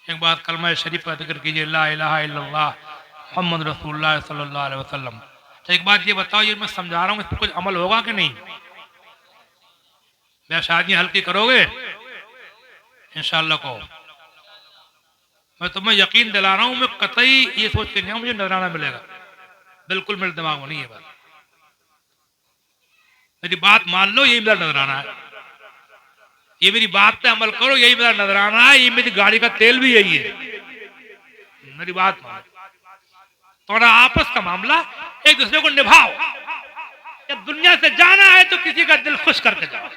एक बात कलमा शरीफ का जिक्र कीजिए, ला इलाहा इल्लल्लाह मोहम्मद रसूलुल्लाह सल्लल्लाहु अलैहि वसल्लम। तो एक बात ये बताओ, ये मैं समझा रहा हूँ, इस पर कुछ अमल होगा कि नहीं? मैं शादियां हल्की करोगे इंशाअल्लाह को? मैं तुम्हें यकीन दिला रहा हूँ, मैं कतई ये सोच के नहीं आया मुझे नजराना मिलेगा, बिल्कुल मेरे दिमाग में नहीं है बात। मेरी बात मान लो, यही मेरा नजराना है, ये मेरी बात पे अमल करो, यही मेरा नजराना है, ये मेरी गाड़ी का तेल भी यही है। मेरी बात मानो, थोड़ा आपस का मामला, एक दूसरे को निभाओ। जब दुनिया से जाना है तो किसी का दिल खुश करके जाओ।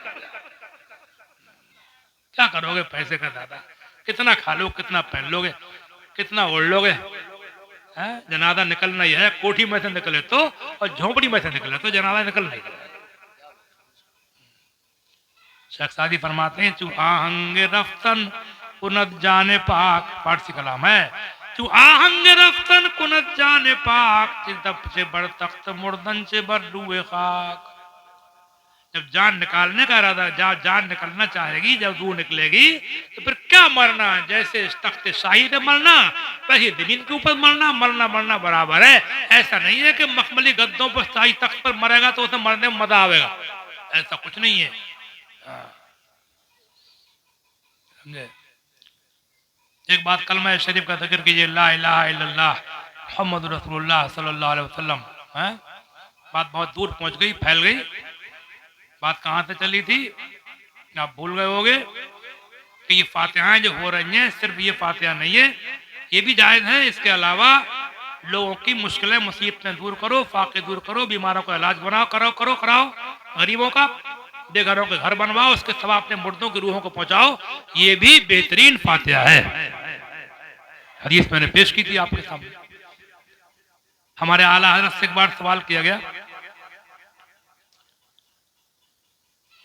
क्या करोगे पैसे का दादा? कितना खा लो, कितना पहन लोगे, कितना ओढ़ लोगे? जनाजा निकलना ही है, कोठी में से निकले तो और झोपड़ी में से निकले तो जनाजा निकलना ही है। शेख सादी फरमाते हैं, चू आहंग रफ्तन कुनत जाने पाक, फारसी कलाम है। चू आहंग रफ्तन कुनत जाने पाक, चिदप से बड़ तख्त मुर्दन से बड़ रूए खाक। जब जान निकालने का इरादा, जब जान निकलना चाहेगी, जब रूह निकलेगी, तो फिर क्या मरना? जैसे इस तख्त शाही पे मरना, वैसे जमीन के ऊपर मरना, मरना मरना बराबर है। ऐसा नहीं है कि मखमली गद्दों पर शाही तख्त पर मरेगा तो उसे मरने में मजा आएगा, ऐसा कुछ नहीं है। समझे? एक बात कलमा शरीफ का जिक्र कीजिए, ला इलाहा इल्लल्लाह मोहम्मद रसूलुल्लाह सल्लल्लाहु अलैहि वसल्लम। बात बहुत दूर पहुंच गई, फैल गई। बात कहां से चली थी? आप भूल गए होगे कि ये फातिहाएं जो हो रही हैं, सिर्फ ये फातिहा नहीं है, ये भी जायज है। इसके अलावा लोगों की मुश्किलें मुसीबतें दूर करो, फाके दूर करो, बीमारों का इलाज बनाओ, कराओ, गरीबों का बेघरों के घर बनवाओ, उसके सवाब अपने मुर्दों की रूहों को पहुंचाओ, ये भी बेहतरीन फातिहा है। हदीस मैंने पेश की थी आपके सामने। हमारे आला हजरत से एक बार सवाल किया गया,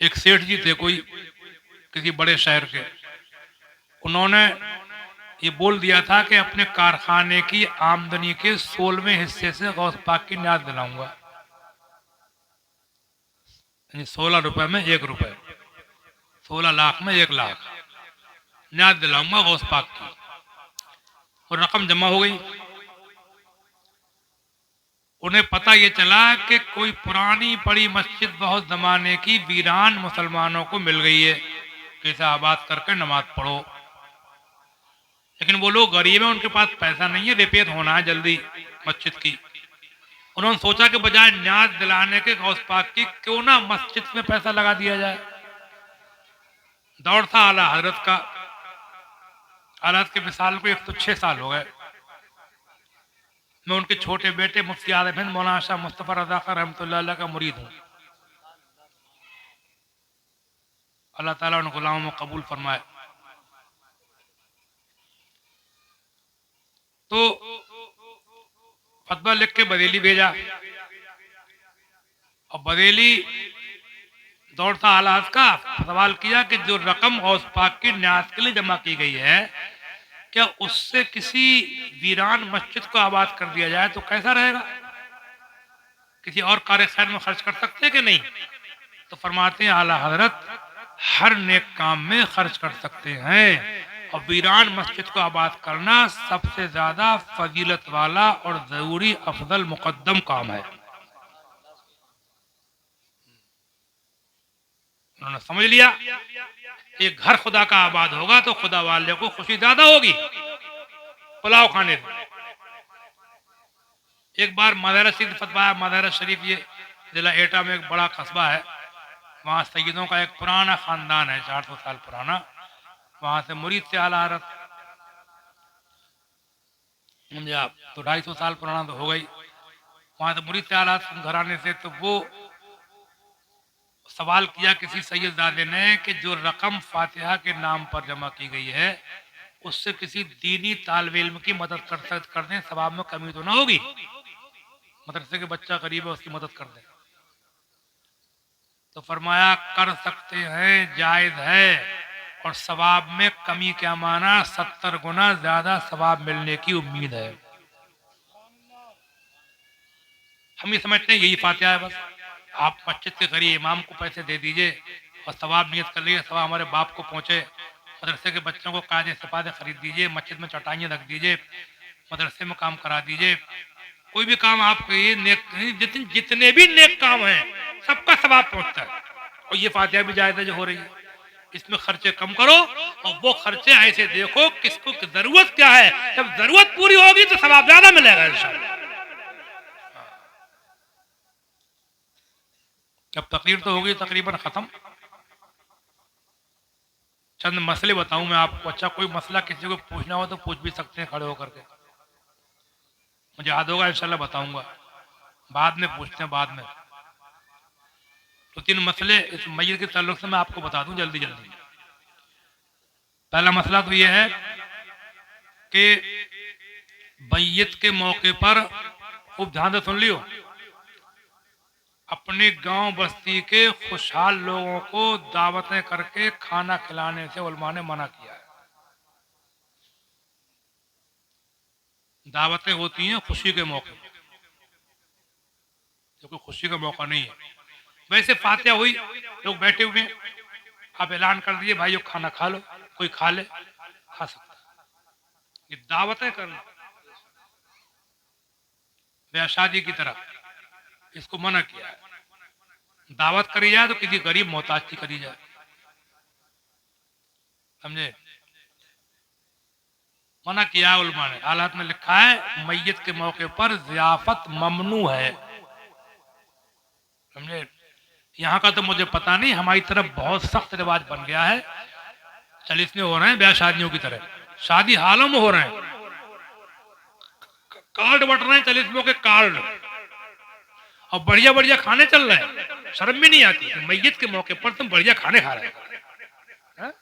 एक सेठ जी थे कोई किसी बड़े शहर के, उन्होंने ये बोल दिया था कि अपने कारखाने की आमदनी के 16वें हिस्से से गौस पाक की न्याज दिलाऊंगा। 16 रुपए में 1 रुपए, 16 लाख में 1 लाख न्याज दिलाऊंगा गौस पाक की। और रकम जमा हो गई। उन्हें पता ये चला कि कोई पुरानी बड़ी मस्जिद बहुत जमाने की वीरान मुसलमानों को मिल गई है, कैसे आबाद करके नमाज पढ़ो। लेकिन वो लोग गरीब हैं, उनके पास पैसा नहीं है, रिपेयर होना है जल्दी मस्जिद की। उन्होंने सोचा कि बजाय न्याज दिलाने के गौस पाक की, क्यों ना मस्जिद में पैसा लगा दिया जाए। दौर था आला हजरत का। आला हजरत के विसाल को 106 साल हो गए। मैं उनके छोटे बेटे मुफ्ती आजम हिंद मौलाना शाह मुस्तफा रजा खान रहमतुल्लाह अलैह का मुरीद हूँ। अल्लाह ताला उन गुलामों को कबूल फरमाए। तो फतवा लिख के बरेली भेजा, और बरेली दौर था आला हजरत का, सवाल किया कि जो रकम गौस पाक की न्याज के लिए जमा की गई है, क्या उससे किसी वीरान मस्जिद को आबाद कर दिया जाए तो कैसा रहेगा? किसी और कार्य खैर में खर्च कर सकते हैं कि नहीं? तो फरमाते हैं आला हजरत, हर नेक काम में खर्च कर सकते हैं, और वीरान मस्जिद को आबाद करना सबसे ज्यादा फजीलत वाला और जरूरी अफजल मुकद्दम काम है। उन्होंने समझ लिया, एक घर खुदा का आबाद होगा तो खुदा वाले को खुशी ज्यादा होगी पुलाव खाने में। एक बार मदर सिद्ध फतवाया, मदर शरीफ ये जिला एटा में एक बड़ा कस्बा है, वहां सैयदों का एक पुराना खानदान है, 400 साल पुराना। वहां से मुरीद से आला हजरत, समझे आप, तो 250 साल पुराना तो हो गई। वहां से मुरीद से आला हजरत घराने से, तो वो सवाल किया किसी सैयदजादे ने कि जो रकम फातिहा के नाम पर जमा की गई है, उससे किसी दीनी तालिब इल्म की मदद कर दें, सवाब में कमी तो ना होगी? मदरसे के बच्चा गरीब है, उसकी मदद कर दें। तो फरमाया कर सकते हैं, जायज है, और सवाब में कमी क्या माना, 70 गुना ज्यादा सवाब मिलने की उम्मीद है। हम ये समझते हैं यही फातिहा है बस। आप मस्जिद के करिए, इमाम को पैसे दे दीजिए और सवाब नियत कर लीजिए, सवाब हमारे बाप को पहुंचे, मदरसे के बच्चों को कायदे सफादे खरीद दीजिए, मस्जिद में चटाइयाँ रख दीजिए, मदरसे में काम करा दीजिए। कोई भी काम आपके ये नेक, जितने भी नेक काम हैं सबका सवाब पहुंचता है। और ये फातिहा भी जायज़ जो हो रही है, इसमें खर्चे कम करो और वो खर्चे ऐसे देखो किसको जरूरत क्या है। जब जरूरत पूरी होगी तो सवाब ज्यादा मिलेगा इंशाल्लाह। जब तकरीर तो होगी तकरीबन खत्म। चंद मसले बताऊं मैं आपको। अच्छा, कोई मसला किसी को पूछना हो तो पूछ भी सकते हैं खड़े होकर के, मुझे याद होगा इंशाल्लाह बताऊंगा। बाद में पूछते हैं, बाद में। तो 3 मसले इस मैयत के ताल्लुक से मैं आपको बता दूं जल्दी जल्दी। पहला मसला तो यह है कि मैयत के मौके पर, खूब ध्यान से सुन लियो, अपने गांव बस्ती के खुशहाल लोगों को दावतें करके खाना खिलाने से उलमा ने मना किया है। दावतें होती हैं खुशी के मौके, जो कोई खुशी का मौका नहीं है। वैसे फातिहा हुई, लोग बैठे हुए, आप ऐलान कर दिए भाइयों खाना खा लो, कोई खा ले, खा सकता है। ये दावतें करना ब्याह शादी की तरह, इसको मना किया है। दावत करी जाए तो किसी गरीब मोहताज की करी जाए, समझे? मना किया उलमा ने। हालात में लिखा है मैयत के मौके पर जियाफत ममनू है, समझे? यहाँ का तो मुझे पता नहीं, हमारी तरफ बहुत सख्त रिवाज बन गया है। चलिसने हो रहे हैं ब्याह शादियों की तरह, शादी हालों में हो रहे हैं, कार्ड बट रहे हैं चलिसमों के कार्ड, और बढ़िया बढ़िया खाने चल रहे हैं। शर्म भी नहीं आती मैयत के मौके पर तुम बढ़िया खाने खा रहे हैं।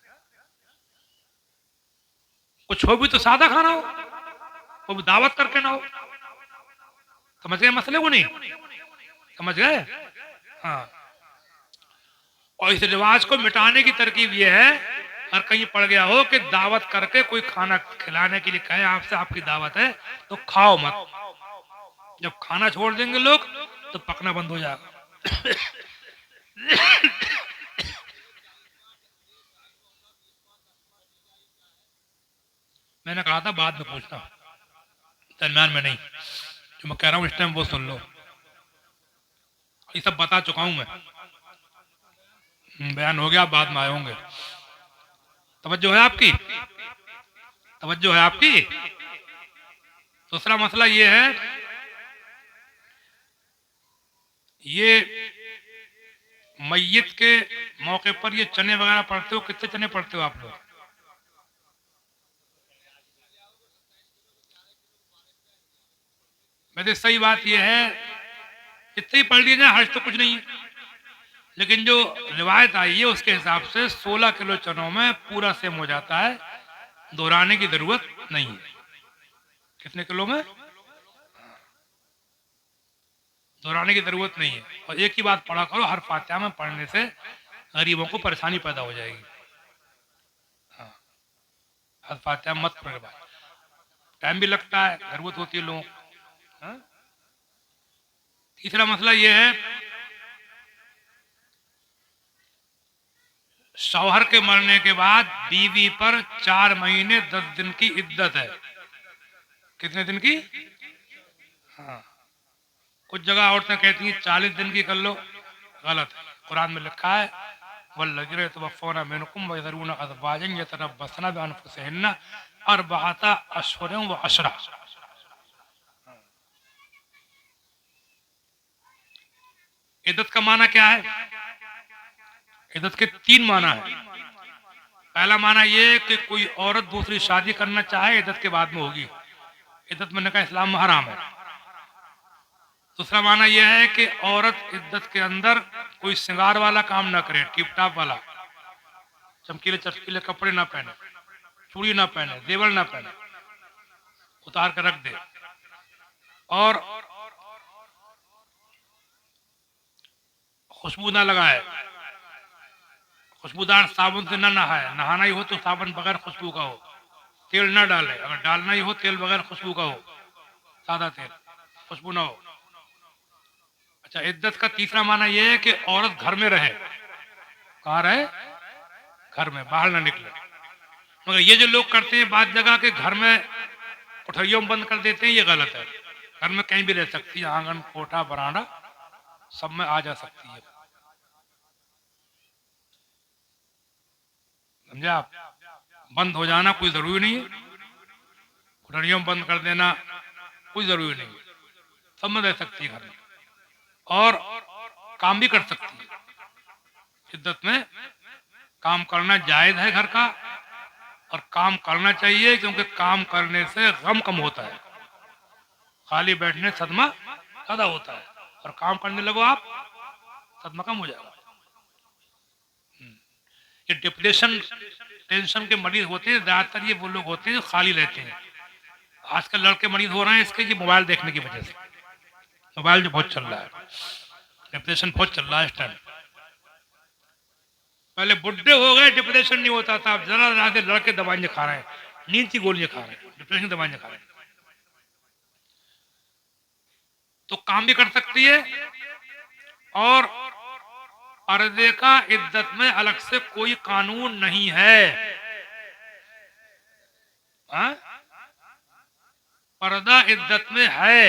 कुछ हो भी तो सादा खाना हो, वो भी दावत करके ना हो। समझ गए मसले को? नहीं समझ गए? हाँ। और इस रिवाज को मिटाने की तरकीब यह है, अगर कहीं पड़ गया हो कि दावत करके कोई खाना खिलाने के लिए कहे आपसे आपकी दावत है तो खाओ मत। जब खाना छोड़ देंगे लोग तो पकना बंद हो जाएगा। मैंने कहा था बाद में पूछना, दरम्यान में नहीं। जो मैं कह रहा हूँ इस टाइम वो सुन लो, ये सब बता चुका हूं मैं। बयान हो गया, बाद में आए होंगे। तवज्जो है आपकी? तवज्जो है आपकी? दूसरा मसला ये है, ये मैयत के मौके पर ये चने वगैरह पढ़ते हो, कितने चने पढ़ते हो आप लोग? वैसे सही बात यह है, इतने ही पढ़ लिए जाए हर्ज तो कुछ नहीं है, लेकिन जो रिवायत आई है उसके हिसाब से 16 किलो चनों में पूरा सेम हो जाता है, दोहराने की जरूरत नहीं है। कितने किलो में? दोहराने की जरूरत नहीं है। और एक ही बात पढ़ा करो, हर फातिहा में पढ़ने से गरीबों को परेशानी पैदा हो जाएगी। हाँ, हर फातिहा मत पढ़े, टाइम भी लगता है, जरूरत होती है लोगों को। हाँ? तीसरा मसला यह है, शौहर के मरने के बाद बीवी पर 4 महीने 10 दिन की इद्दत है। कितने दिन की? हाँ, कुछ जगह औरतें कहती हैं 40 दिन की कर लो, गलत है। कुरान में लिखा है वल्लज़ीना यतवफ़्फ़ौना मिनकुम व यज़रूना अज़वाजन यतरब्बसना बिअन्फुसिहिन्ना अर्बअता अशहुरिन व अशरा। इद्दत का माना क्या है? इद्दत के 3 माना है। पहला माना यह कि कोई औरत दूसरी शादी करना चाहे इद्दत के बाद में होगी, इद्दत में का इस्लाम में हराम है। दूसरा माना यह है कि औरत इद्दत के अंदर कोई श्रृंगार वाला काम ना करे, टिप टाप वाला, चमकीले चटकीले कपड़े ना पहने, चूड़ी ना पहने, जेवर ना पहने, उतार कर रख दे। और खुशबू ना लगाए, खुशबूदार साबुन से ना नहाए, नहाना ही हो तो साबुन बगैर खुशबू का हो, तेल ना डाले, अगर डालना ही हो तेल बगैर खुशबू का हो, सादा तेल, खुशबू ना हो। अच्छा, इद्दत का तीसरा माना यह है कि औरत घर में रहे। कहाँ रहे? घर में, बाहर ना निकले। मगर ये जो लोग करते हैं बात जगह के घर में कोठरियों में बंद कर देते हैं, ये गलत है। घर में कहीं भी रह सकती है, आंगन कोठा बरामदा सब में आ जा सकती है, समझे आप। बंद हो जाना कोई जरूरी नहीं है, कोठरियों में बंद कर देना कोई जरूरी नहीं है, सब में रह सकती है घर में और काम भी कर सकती है। शिद्दत में काम करना जायज है घर का, और काम करना चाहिए, क्योंकि काम करने से गम कम होता है, खाली बैठने से सदमा ज्यादा होता है, और काम करने लगो आप सदमा कम हो जाएगा। ये डिप्रेशन टेंशन के मरीज होते हैं ज्यादातर, ये वो लोग होते हैं जो खाली रहते हैं। आजकल लड़के मरीज हो रहे हैं इसके, ये मोबाइल देखने की वजह से, मोबाइल जो बहुत चल रहा है, डिप्रेशन बहुत चल रहा है इस टाइम। पहले बुढ़े हो गए डिप्रेशन नहीं होता था, अब जरा जरा से लड़के दवाइयां खा रहे हैं, नींद की गोलियां खा रहे हैं, डिप्रेशन की दवाइयां खा रहे हैं। तो काम भी कर सकती है, और पर्दे का इद्दत में अलग से कोई कानून नहीं है। हा? पर्दा इद्दत में है,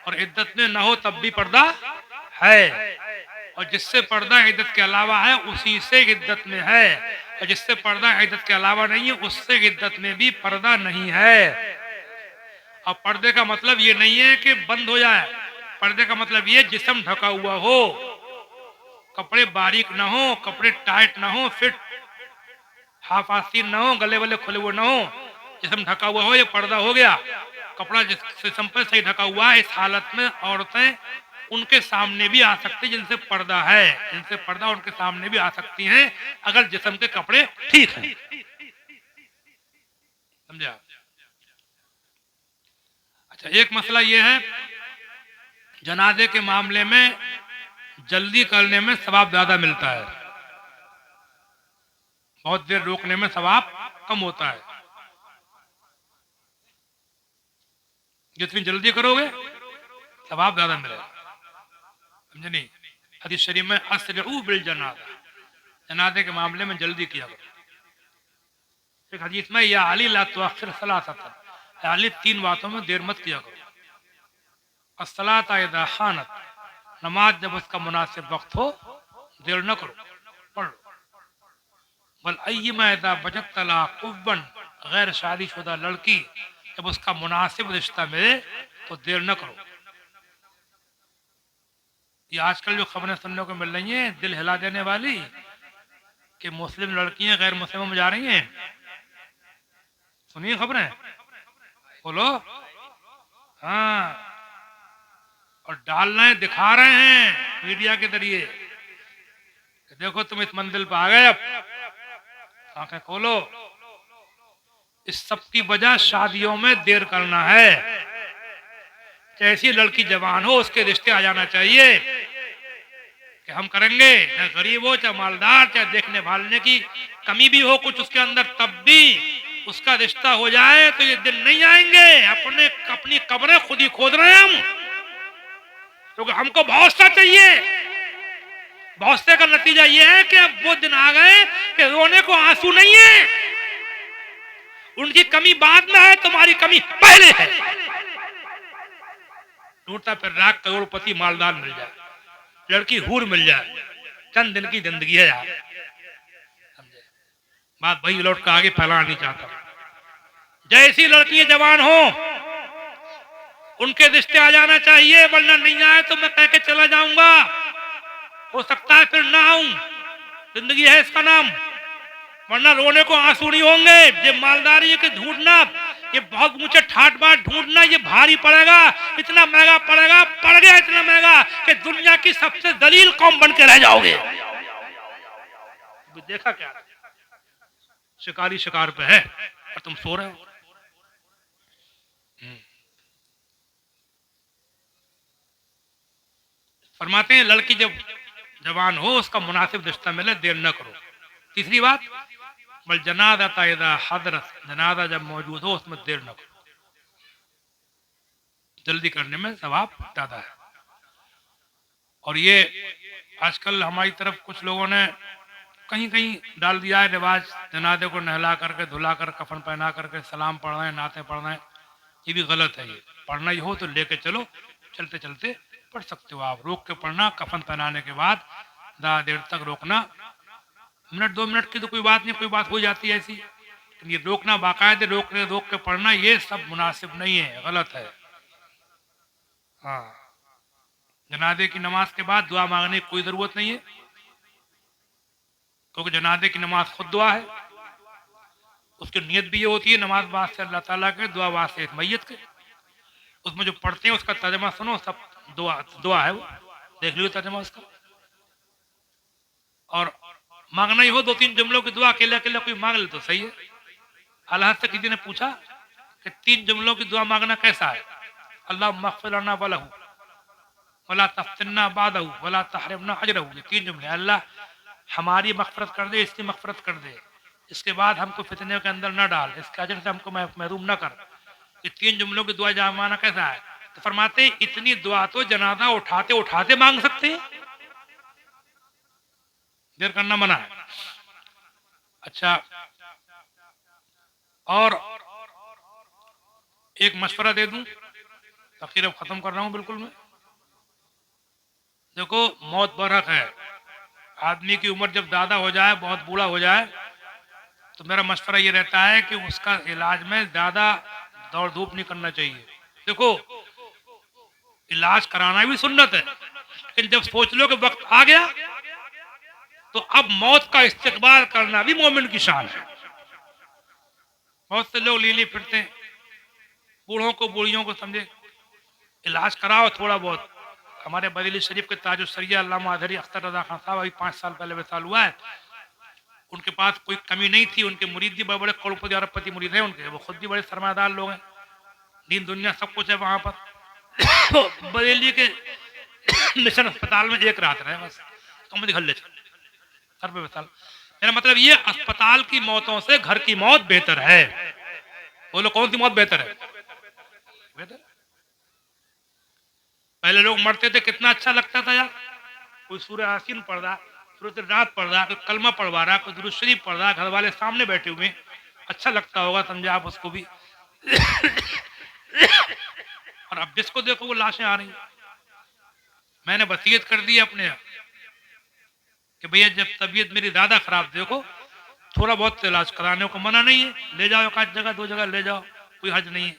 और इद्दत में ना हो तब भी पर्दा है, और जिससे पर्दा इद्दत के अलावा है उसी से इद्दत में है, और जिससे पर्दा इद्दत के अलावा नहीं है उससे इद्दत में भी पर्दा नहीं है। अब पर्दे का मतलब ये नहीं है कि बंद हो जाए, पर्दे का मतलब ये जिस्म ढका हुआ हो, कपड़े बारीक ना हो, कपड़े टाइट ना हो, फिट हाफ आस्तीन ना हो, गले वाले खुले हुए ना हो, जिस्म ढका हुआ हो, ये पर्दा हो गया। कपड़ा जिस्म पर सही ढका हुआ है, इस हालत में औरतें उनके सामने भी आ सकती है जिनसे पर्दा है, जिनसे पर्दा उनके सामने भी आ सकती हैं अगर जिस्म के कपड़े ठीक हैं, समझा। अच्छा, एक मसला ये है, जनाजे के मामले में जल्दी करने में सवाब ज्यादा मिलता है, बहुत देर रोकने में सवाब कम होता है। जितनी जल्दी करोगे सवाब ज्यादा मिलेगा, समझे नहीं। हदीस शरीफ में अस्रिउ बिल जनाजा, जनाजे के मामले में जल्दी किया करो। एक हदीस में या अली ला तुअख्खिर सलासतन, अली 3 बातों में देर मत किया करो। अस्सलात इज़ा खानत, नमाज जब उसका मुनासिब वक्त हो देर न करो, पढ़ लो। बल अय्यमा इज़ा बजत तला कुव्वन, गैर शादीशुदा लड़की जब उसका मुनासिब रिश्ता मिले तो देर न करो। ये आजकल जो खबरें सुनने को मिल रही हैं दिल हिला देने वाली, कि मुस्लिम लड़कियां गैर मुस्लिमों में जा रही हैं, सुनिए खबरें, बोलो। हाँ, और डाल रहे हैं, दिखा रहे हैं मीडिया के जरिए, देखो तुम इस मंजिल पर आ गए, अब आंखें खोलो। इस सब की वजह शादियों में देर करना है। ऐसी लड़की जवान हो उसके रिश्ते आ जाना चाहिए कि हम करेंगे, चाहे गरीब हो चाहे मालदार, चाहे देखने भालने की कमी भी हो कुछ उसके अंदर, तब भी उसका रिश्ता हो जाए तो ये दिन नहीं आएंगे अपनी कब्रें खुद ही खोद रहे हैं हम, क्योंकि हमको भौंसला चाहिए। भौंसले का नतीजा ये है कि अब वो दिन आ गए कि रोने को आंसू नहीं है, उनकी कमी बाद में है, तुम्हारी कमी पहले है। ढूंढता फिर राख करोड़पति मालदार मिल जाए, लड़की हूर मिल जाए, चंद दिन की जिंदगी है यार, समझे। बात वही लौट कर आगे फैलाना नहीं चाहता। जैसी लड़की जवान हो उनके रिश्ते आ जाना चाहिए, वरना नहीं आए तो मैं कह के चला जाऊंगा, हो सकता है फिर ना आऊं, जिंदगी है इसका नाम, वरना रोने को आंसू नहीं होंगे। ये मालदारी के ढूंढना, ये बहुत ऊंचे ठाट बाट ढूंढना, ये भारी पड़ेगा, इतना महंगा पड़ेगा, पड़ गया इतना महंगा कि दुनिया की सबसे दलील कौम बन के रह जाओगे। देखा क्या, शिकारी शिकार पे है और तुम सो रहे हो। फरमाते हैं लड़की जब जवान हो उसका मुनासिब रिश्ता मिले देर न करो। तीसरी बात, बल जनाजा ताइदा हदरत, जनाजा जब मौजूद हो उसमें देर न करो, जल्दी करने में सवाब ज्यादा है। और ये आजकल हमारी तरफ कुछ लोगों ने कहीं कहीं डाल दिया है रिवाज, जनाजे को नहला करके धुला कर कफन पहना करके सलाम पढ़ रहे हैं, नाते पढ़ रहे हैं। ये भी गलत है। ये पढ़ना ही हो तो लेके चलो, चलते चलते पढ़ सकते हो आप। रोक के पढ़ना, कफन पहनाने के बाद ज़्यादा देर तक रोकना, मिनट 2 मिनट की तो कोई बात नहीं, कोई बात हो जाती है ऐसी, लेकिन ये रोकना, बाकायदे रोक के पढ़ना, ये सब मुनासिब नहीं है, गलत है। हाँ, जनाजे की नमाज के बाद दुआ मांगने की कोई जरूरत नहीं है, क्योंकि जनाजे की नमाज खुद दुआ है। उसकी नियत भी ये होती है नमाज वास्ते अल्लाह ताला के, दुआ वास्ते मैयत के। उसमें जो पढ़ते हैं उसका तर्जमा सुनो, सब दुआ दुआ है, वो देख लो तर्जमा उसका। और मांगना ही हो 2-3 जुमलों की दुआ, अकेले अकेले कोई मांग ले तो सही है। अल्लाह से किसी ने पूछा कि 3 जुमलों की दुआ मांगना कैसा है? अल्लाह मग़फ़िर लना वलहू वला तफ्तिन्ना बादहू वला तहरिमना अजरहू। ये 3 जुमले, अल्लाह हमारी मग़फ़िरत कर दे, इसकी मग़फ़िरत कर दे, इसके बाद हमको फितने के अंदर न डाल, इसके अजर से हमको महरूम न कर। ये 3 जुमलों की दुआ जमाना कैसा है? तो फरमाते हैं इतनी दुआ तो जनाजा उठाते उठाते मांग सकते हैं, देर करना मना है। अच्छा, और एक मशवरा दे दूं, तकरीर अब खत्म कर रहा हूं बिल्कुल मैं। देखो, मौत बरहक है। आदमी की उम्र जब ज्यादा हो जाए, बहुत बूढ़ा हो जाए, तो मेरा मशवरा ये रहता है कि उसका इलाज में ज्यादा दौड़ धूप नहीं करना चाहिए। देखो, इलाज कराना भी सुन्नत है, लेकिन जब सोच लो कि वक्त आ गया, तो अब मौत का इस्तेकबाल करना भी मोमिन की शान है। बहुत से लोग लीली फिरते हैं, बूढ़ों को बूढ़ियों को समझे, इलाज कराओ थोड़ा बहुत। हमारे बरेली शरीफ के ताजुस्सरिया अल्लामा अज़हरी अख्तर रज़ा खान साहब अभी 5 साल पहले विसाल हुआ है। उनके पास कोई कमी नहीं थी, उनके मुरीद भी बड़े बड़े करोड़पति अरबपति मुरीद हैं उनके, वो खुद भी बड़े सरमादार लोग हैं, दीन दुनिया सब कुछ है वहां पर। तो बरेली के मिशन अस्पताल में एक रात रहे बस, तो मुझे घर ले चल घर पे विसाल। मेरा मतलब ये, अस्पताल की मौतों से घर की मौत बेहतर है। बोलो कौन सी मौत बेहतर है? बेहतर। पहले लोग मरते थे, कितना अच्छा लगता था यार। कोई सूरह यासीन पढ़ रहा, सूरह रात पढ़ रहा, कोई कलमा पढ़वा रहा, कोई दुरूद शरीफ पढ़ रहा, घर वाले सामने बैठे हुए, अच्छा लगता होगा, समझे आप उसको भी। और अब जिसको देखो वो लाशें आ रही। मैंने वसीयत कर दी अपने कि भैया जब तबीयत मेरी ज्यादा खराब, देखो थोड़ा बहुत इलाज कराने को मना नहीं है, ले जाओ, एक आध जगह 2 जगह ले जाओ, कोई हर्ज नहीं है,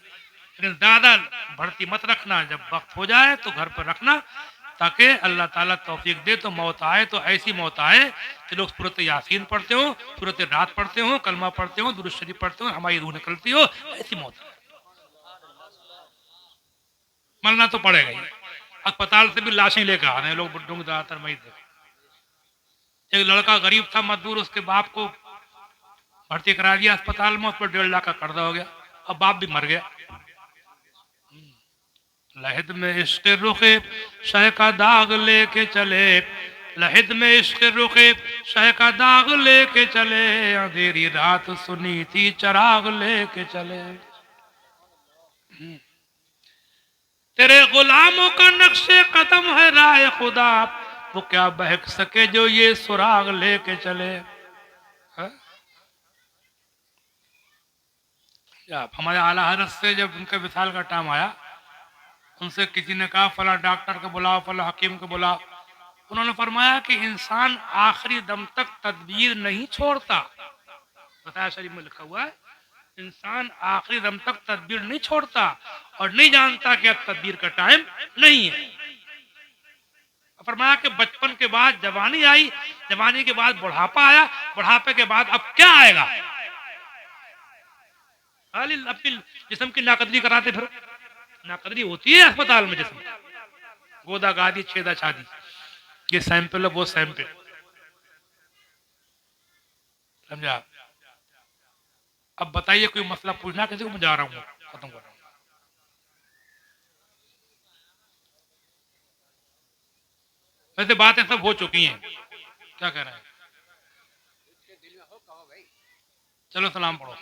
लेकिन ज्यादा भर्ती मत रखना। जब वक्त हो जाए तो घर पर रखना, ताकि अल्लाह ताला तौफीक दे तो मौत आए तो ऐसी मौत आए कि लोग सूरत यासीन पढ़ते हो, सूरत रात पढ़ते हो, कलमा पढ़ते हो, दुरूद शरीफ पढ़ते हो, हमारी रूह निकलती हो, ऐसी मौत। मरना तो पड़ेगा ही। अस्पताल से भी लाशें लेकर आ रहे हैं लोग, बुड्ढों की ज्यादातर मई थे। एक लड़का गरीब था, मजदूर, उसके बाप को भर्ती करा दिया अस्पताल में, उस पर 1.5 लाख का कर्जा हो गया, अब बाप भी मर गया। लहिद में इश्क रुखे शह का दाग लेके चले, लहिद में इश्क रुखे शह का दाग लेके चले, अंधेरी रात सुनी थी चराग लेके चले। तेरे गुलामों का नक्शे कदम है राय खुदा, वो क्या बहक सके जो ये सुराग लेके चले। हमारे आला हजरत से जब उनके विसाल का टाइम आया, उनसे किसी ने कहा फला डॉक्टर को बुलाओ, फला हकीम को बुलाओ। उन्होंने फरमाया कि इंसान आखिरी दम तक तदबीर नहीं छोड़ता। बताया शरीफ में लिखा हुआ है, इंसान आखिरी दम तक तदबीर नहीं छोड़ता और नहीं जानता कि अब तदबीर का टाइम नहीं है। फरमाया कि बचपन के बाद जवानी आई, जवानी के बाद बुढ़ापा आया, बुढ़ापे के बाद अब क्या आएगा? अपनी जिस्म की नाकदरी कराते फिर। नाकदरी होती है अस्पताल में, जिस्म गोदा गादी छेदा छादी, ये सैंपल है वो सैंपल, समझा? अब बताइए कोई मसला पूछना किसी को, मैं जा रहा हूँ, खत्म कर रहा हूँ। वैसे बातें सब हो चुकी हैं, क्या कह रहे हैं? चलो सलाम पढ़ो।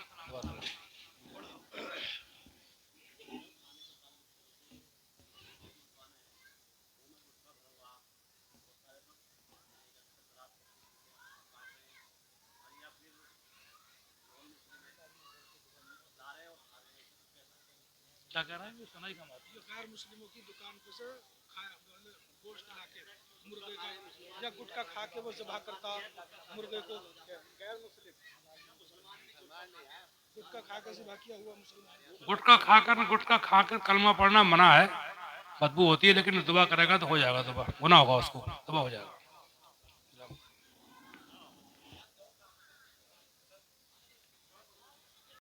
क्या कह रहे हैं? सुनाई कम आती है। गैर मुस्लिमों की दुकान पे से गोश्त लाके मुर्गे का या गुटखा खा के वो ज़बह करता मुर्गे को, गैर मुस्लिम गुटखा खा के ज़बह किया हुआ मुसलमान। गुटखा खाकर कलमा पढ़ना मना है, बदबू होती है, लेकिन दुआ करेगा तो हो जाएगा, दुआ गुनाह होगा उसको, दुआ हो जाएगा।